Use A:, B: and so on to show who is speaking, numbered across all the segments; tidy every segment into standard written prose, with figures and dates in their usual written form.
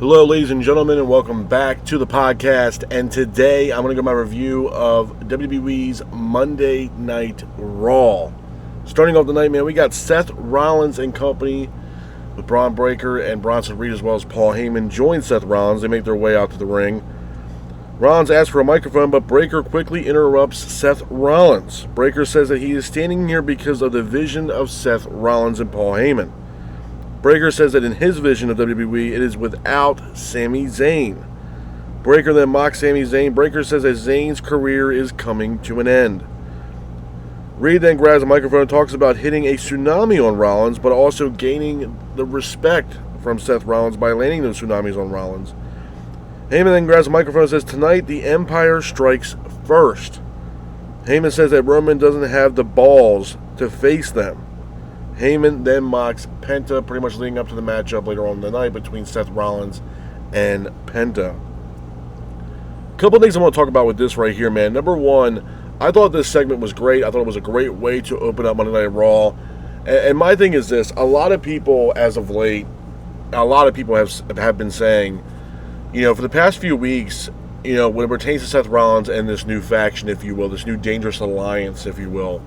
A: Hello, ladies and gentlemen, and welcome back to the podcast. And today I'm going to go my review of WWE's Monday Night Raw. Starting off the night, man, we got Seth Rollins and company with Braun Breaker and Bronson Reed, as well as Paul Heyman, join Seth Rollins. They make their way out to the ring. Rollins asks for a microphone, but Breaker quickly interrupts Seth Rollins. Breaker says that he is standing here because of the vision of Seth Rollins and Paul Heyman. Breaker says that in his vision of WWE, it is without Sami Zayn. Breaker then mocks Sami Zayn. Breaker says that Zayn's career is coming to an end. Reed then grabs a microphone and talks about hitting a tsunami on Rollins, but also gaining the respect from Seth Rollins by landing those tsunamis on Rollins. Heyman then grabs a microphone and says, "Tonight, the Empire strikes first." Heyman says that Roman doesn't have the balls to face them. Heyman then mocks Penta, pretty much leading up to the matchup later on in the night between Seth Rollins and Penta. A couple of things I want to talk about with this right here, man. Number one, I thought this segment was great. I thought it was a great way to open up Monday Night Raw. And my thing is this. A lot of people, as of late, have been saying, for the past few weeks, when it pertains to Seth Rollins and this new faction, if you will, this new dangerous alliance, if you will,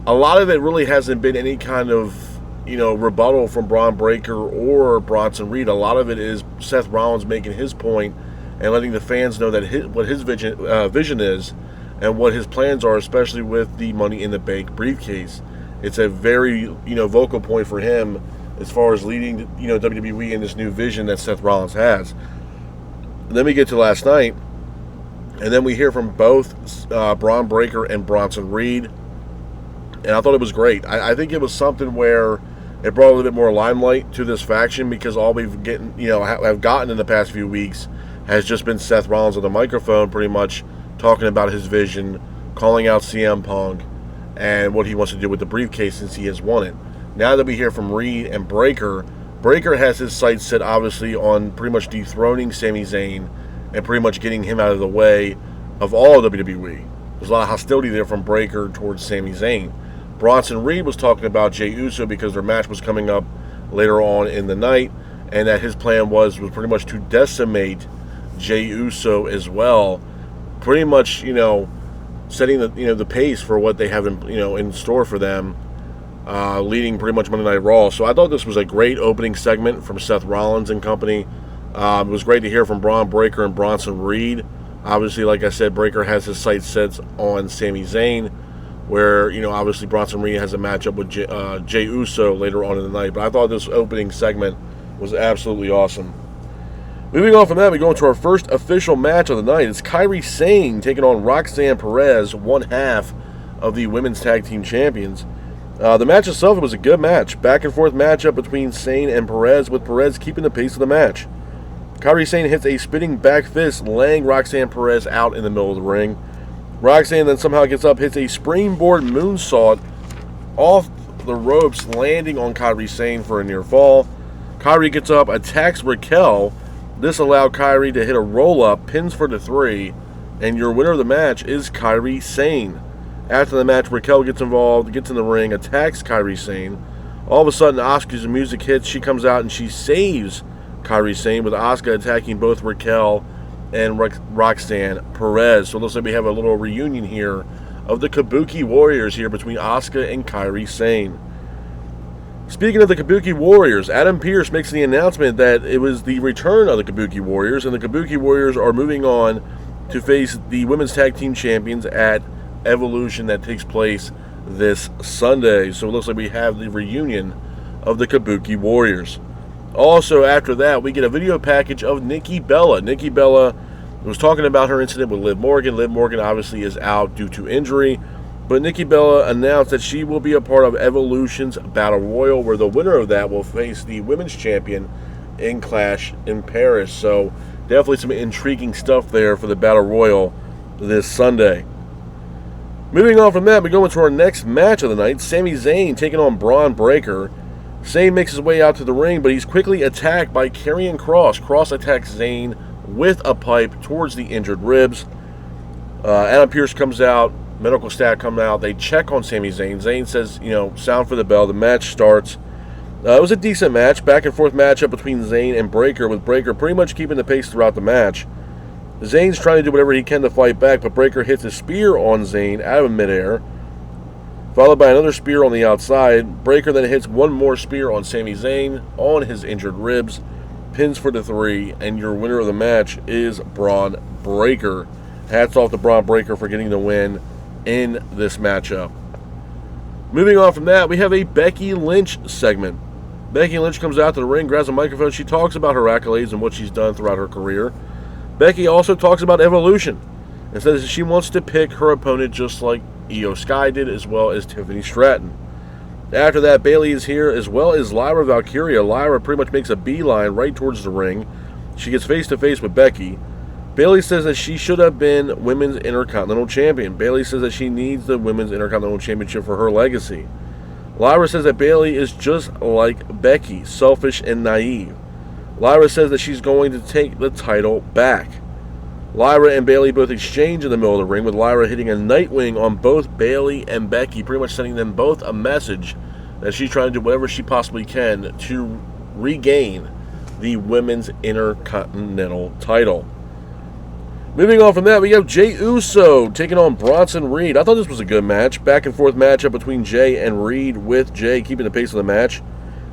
A: a lot of it really hasn't been any kind of, rebuttal from Braun Breaker or Bronson Reed. A lot of it is Seth Rollins making his point and letting the fans know that what his vision is and what his plans are, especially with the Money in the Bank briefcase. It's a very, vocal point for him as far as leading, WWE in this new vision that Seth Rollins has. And then we get to last night, and then we hear from both Braun Breaker and Bronson Reed. And I thought it was great. I think it was something where it brought a little bit more limelight to this faction, because all we've have gotten in the past few weeks has just been Seth Rollins on the microphone, pretty much talking about his vision, calling out CM Punk, and what he wants to do with the briefcase since he has won it. Now that we hear from Reed and Breaker, Breaker has his sights set obviously on pretty much dethroning Sami Zayn and pretty much getting him out of the way of all of WWE. There's a lot of hostility there from Breaker towards Sami Zayn. Bronson Reed was talking about Jey Uso because their match was coming up later on in the night, and that his plan was pretty much to decimate Jey Uso as well, pretty much setting the pace for what they have in store for them, leading pretty much Monday Night Raw. So I thought this was a great opening segment from Seth Rollins and company. It was great to hear from Braun Breaker and Bronson Reed. Obviously, like I said, Breaker has his sights set on Sami Zayn, where, obviously Bronson Reed has a matchup with Jey Uso later on in the night. But I thought this opening segment was absolutely awesome. Moving on from that, we go into our first official match of the night. It's Kairi Sane taking on Roxanne Perez, one half of the Women's Tag Team Champions. The match itself was a good match. Back and forth matchup between Sane and Perez, with Perez keeping the pace of the match. Kairi Sane hits a spinning back fist, laying Roxanne Perez out in the middle of the ring. Roxanne then somehow gets up, hits a springboard moonsault off the ropes, landing on Kairi Sane for a near fall. Kairi gets up, attacks Raquel. This allowed Kairi to hit a roll-up, pins for the 3, and your winner of the match is Kairi Sane. After the match, Raquel gets involved, gets in the ring, attacks Kairi Sane. All of a sudden, Asuka's music hits. She comes out and she saves Kairi Sane, with Asuka attacking both Raquel and Roxanne Perez. So it looks like we have a little reunion here of the Kabuki Warriors here between Asuka and Kairi Sane. Speaking of the Kabuki Warriors, Adam Pearce makes the announcement that it was the return of the Kabuki Warriors, and the Kabuki Warriors are moving on to face the Women's Tag Team Champions at Evolution that takes place this Sunday. So it looks like we have the reunion of the Kabuki Warriors. Also, after that, we get a video package of Nikki Bella. Nikki Bella was talking about her incident with Liv Morgan. Liv Morgan obviously is out due to injury, but Nikki Bella announced that she will be a part of Evolution's Battle Royal, where the winner of that will face the Women's Champion in Clash in Paris. So definitely some intriguing stuff there for the Battle Royal this Sunday. Moving on from that, we go into our next match of the night. Sami Zayn taking on Braun Breaker. Zayn makes his way out to the ring, but he's quickly attacked by Karrion Kross. Kross attacks Zayn with a pipe towards the injured ribs. Adam Pearce comes out, medical staff come out, they check on Sami Zayn. Zayn says, sound for the bell. The match starts. It was a decent match, back and forth matchup between Zayn and Breakker, with Breakker pretty much keeping the pace throughout the match. Zayn's trying to do whatever he can to fight back, but Breakker hits a spear on Zayn out of midair, followed by another spear on the outside. Breakker then hits one more spear on Sami Zayn on his injured ribs, pins for the 3, and your winner of the match is Braun Breaker. Hats off to Braun Breaker for getting the win in this matchup. Moving on from that, we have a Becky Lynch segment. Becky Lynch comes out to the ring, grabs a microphone. She talks about her accolades and what she's done throughout her career. Becky also talks about evolution and says that she wants to pick her opponent just like Io Sky did, as well as Tiffany Stratton. After that, Bayley is here, as well as Lyra Valkyria. Lyra pretty much makes a beeline right towards the ring. She gets face-to-face with Becky. Bayley says that she should have been Women's Intercontinental Champion. Bayley says that she needs the Women's Intercontinental Championship for her legacy. Lyra says that Bayley is just like Becky, selfish and naive. Lyra says that she's going to take the title back. Lyra and Bayley both exchange in the middle of the ring, with Lyra hitting a Nightwing on both Bayley and Becky, pretty much sending them both a message that she's trying to do whatever she possibly can to regain the Women's Intercontinental title. Moving on from that, we have Jey Uso taking on Bronson Reed. I thought this was a good match. Back and forth matchup between Jey and Reed, with Jey keeping the pace of the match.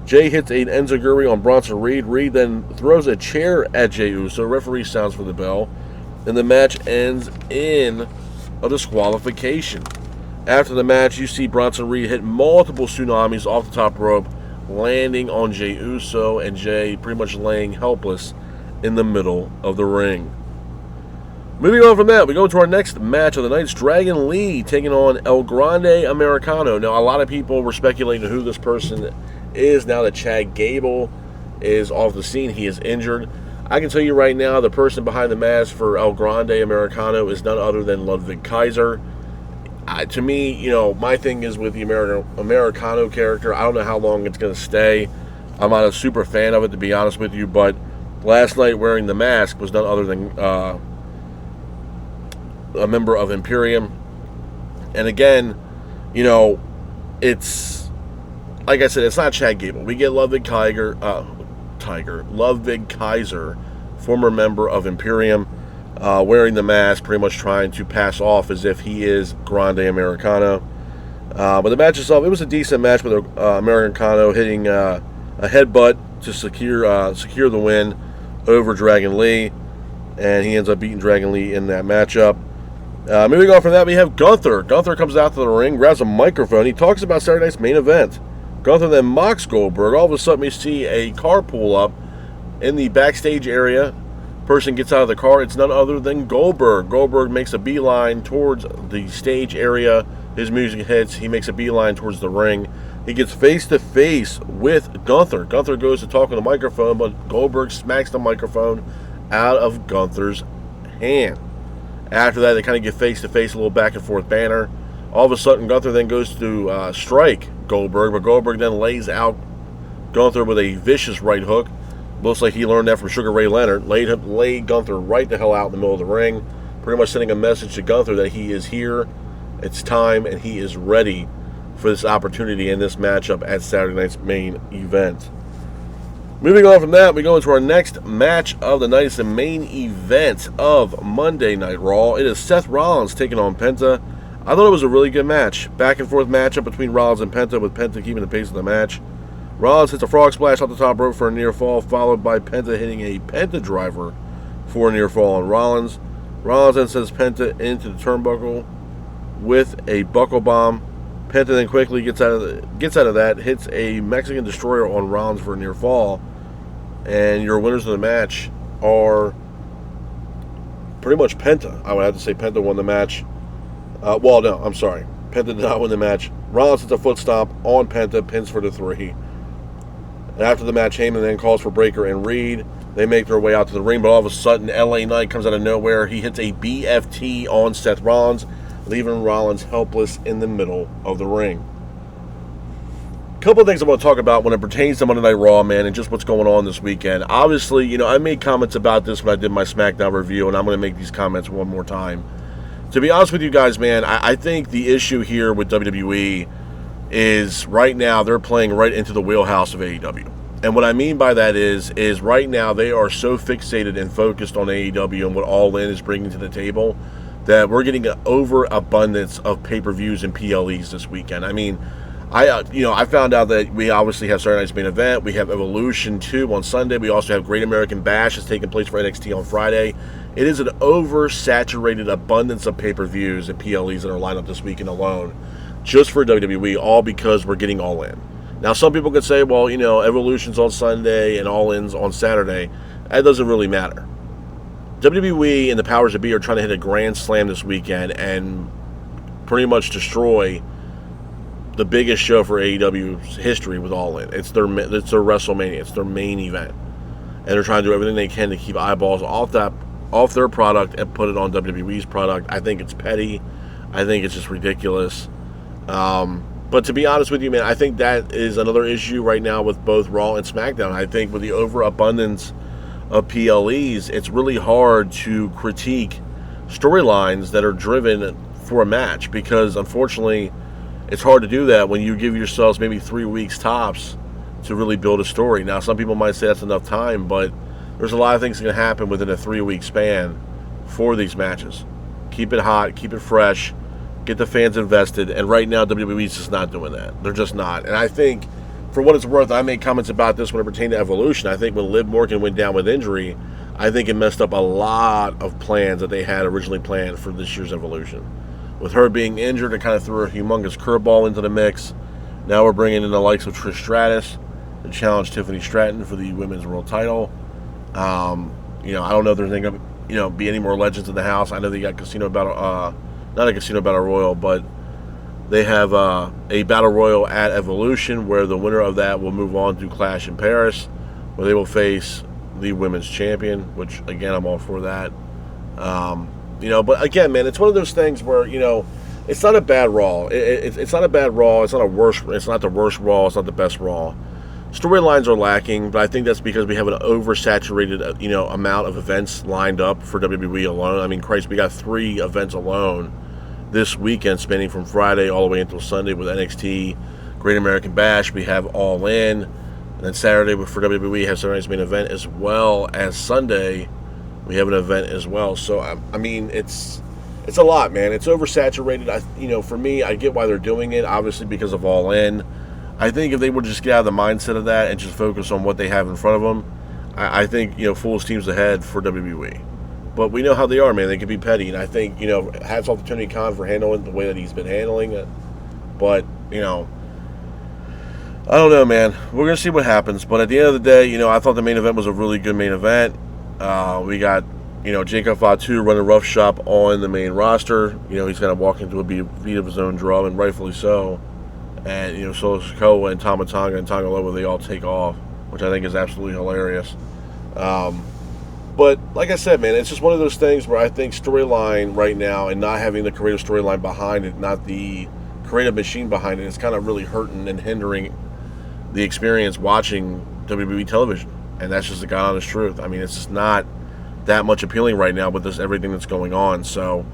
A: Jey hits an enziguri on Bronson Reed. Reed then throws a chair at Jey Uso. Referee sounds for the bell. And the match ends in a disqualification. After the match, you see Bronson Reed hit multiple tsunamis off the top rope, landing on Jey Uso, and Jey pretty much laying helpless in the middle of the ring. Moving on from that, we go to our next match of the night. It's Dragon Lee taking on El Grande Americano. Now, a lot of people were speculating who this person is now that Chad Gable is off the scene. He is injured. I can tell you right now, the person behind the mask for El Grande Americano is none other than Ludwig Kaiser. To me, my thing is with the Americano character, I don't know how long it's going to stay. I'm not a super fan of it, to be honest with you, but last night wearing the mask was none other than a member of Imperium. And again, it's like I said, it's not Chad Gable. We get Ludwig Kaiser, former member of Imperium, wearing the mask, pretty much trying to pass off as if he is Grande Americano. But the match itself, it was a decent match with Americano hitting a headbutt to secure the win over Dragon Lee, and he ends up beating Dragon Lee in that matchup. Moving on from that, we have Gunther. Gunther comes out to the ring, grabs a microphone. He talks about Saturday night's main event. Gunther then mocks Goldberg. All of a sudden, we see a car pull up in the backstage area. Person gets out of the car. It's none other than Goldberg. Goldberg makes a beeline towards the stage area. His music hits. He makes a beeline towards the ring. He gets face-to-face with Gunther. Gunther goes to talk on the microphone, but Goldberg smacks the microphone out of Gunther's hand. After that, they kind of get face-to-face, a little back-and-forth banter. All of a sudden, Gunther then goes to strike Goldberg, but Goldberg then lays out Gunther with a vicious right hook. Looks like he learned that from Sugar Ray Leonard. Laid Gunther right the hell out in the middle of the ring, pretty much sending a message to Gunther that he is here, it's time, and he is ready for this opportunity in this matchup at Saturday night's main event. Moving on from that, we go into our next match of the night. It's the main event of Monday Night Raw. It is Seth Rollins taking on Penta. I thought it was a really good match. Back and forth matchup between Rollins and Penta, with Penta keeping the pace of the match. Rollins hits a frog splash off the top rope for a near fall, followed by Penta hitting a Penta driver for a near fall on Rollins. Rollins then sends Penta into the turnbuckle with a buckle bomb. Penta then quickly gets out of that, hits a Mexican destroyer on Rollins for a near fall. And your winners of the match are pretty much Penta. I would have to say Penta won the match. Penta did not win the match. Rollins hits a foot stomp on Penta, pins for the 3. And after the match, Heyman then calls for Breakker and Reed. They make their way out to the ring, but all of a sudden, LA Knight comes out of nowhere. He hits a BFT on Seth Rollins, leaving Rollins helpless in the middle of the ring. Couple of things I want to talk about when it pertains to Monday Night Raw, man, and just what's going on this weekend. Obviously, I made comments about this when I did my SmackDown review, and I'm going to make these comments one more time. To be honest with you guys, man, I think the issue here with WWE is right now they're playing right into the wheelhouse of AEW. And what I mean by that is right now they are so fixated and focused on AEW and what All In is bringing to the table that we're getting an overabundance of pay-per-views and PLEs this weekend. I mean, I found out that we obviously have Saturday Night's Main Event. We have Evolution 2 on Sunday. We also have Great American Bash that's taking place for NXT on Friday. It is an oversaturated abundance of pay-per-views and PLEs that are lined up this weekend alone just for WWE, all because we're getting All In. Now, some people could say, well, Evolution's on Sunday and All In's on Saturday. That doesn't really matter. WWE and the powers that be are trying to hit a grand slam this weekend and pretty much destroy the biggest show for AEW's history with All In. It's their WrestleMania. It's their main event. And they're trying to do everything they can to keep eyeballs off their product and put it on WWE's product. I think it's petty. I think it's just ridiculous. But to be honest with you, man, I think that is another issue right now with both Raw and SmackDown. I think with the overabundance of PLEs, it's really hard to critique storylines that are driven for a match because, unfortunately, it's hard to do that when you give yourselves maybe 3 weeks tops to really build a story. Now, some people might say that's enough time, but there's a lot of things that can happen within a 3-week span for these matches. Keep it hot, keep it fresh, get the fans invested, and right now WWE's just not doing that. They're just not. And I think, for what it's worth, I made comments about this when it pertained to Evolution. I think when Liv Morgan went down with injury, I think it messed up a lot of plans that they had originally planned for this year's Evolution. With her being injured, it kind of threw a humongous curveball into the mix. Now we're bringing in the likes of Trish Stratus to challenge Tiffany Stratton for the Women's World Title. I don't know if there's going to be any more legends in the house. I know they got Casino Battle, not a Casino Battle Royal, but they have a Battle Royal at Evolution where the winner of that will move on to Clash in Paris, where they will face the Women's Champion, which, again, I'm all for that. But again, man, it's one of those things where, it's not a bad Raw. It's not a bad Raw. It's not the worst Raw. It's not the best Raw. Storylines are lacking, but I think that's because we have an oversaturated, amount of events lined up for WWE alone. I mean, Christ, we got 3 events alone this weekend, spanning from Friday all the way until Sunday with NXT, Great American Bash. We have All In, and then Saturday for WWE, we have Saturday Night's Main Event, as well as Sunday we have an event as well. So I mean, it's a lot, man. It's oversaturated. For me, I get why they're doing it, obviously because of All In. I think if they would just get out of the mindset of that and just focus on what they have in front of them, I think, full steam's ahead for WWE. But we know how they are, man. They can be petty. And I think, hats off to Tony Khan for handling the way that he's been handling it. But, I don't know, man. We're going to see what happens. But at the end of the day, I thought the main event was a really good main event. We got, Jacob Fatu running roughshod on the main roster. He's kind of walking into a beat of his own drum, and rightfully so. And, Solo Sikoa and Tama Tonga and Tonga Loa, they all take off, which I think is absolutely hilarious. But, like I said, man, it's just one of those things where I think storyline right now and not having the creative storyline behind it, not the creative machine behind it, is kind of really hurting and hindering the experience watching WWE television. And that's just the God honest truth. I mean, it's just not that much appealing right now with everything that's going on. So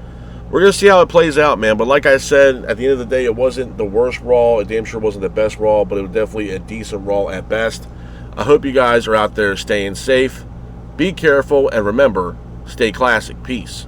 A: we're going to see how it plays out, man. But like I said, at the end of the day, it wasn't the worst Raw. It damn sure wasn't the best Raw, but it was definitely a decent Raw at best. I hope you guys are out there staying safe. Be careful, and remember, stay classic. Peace.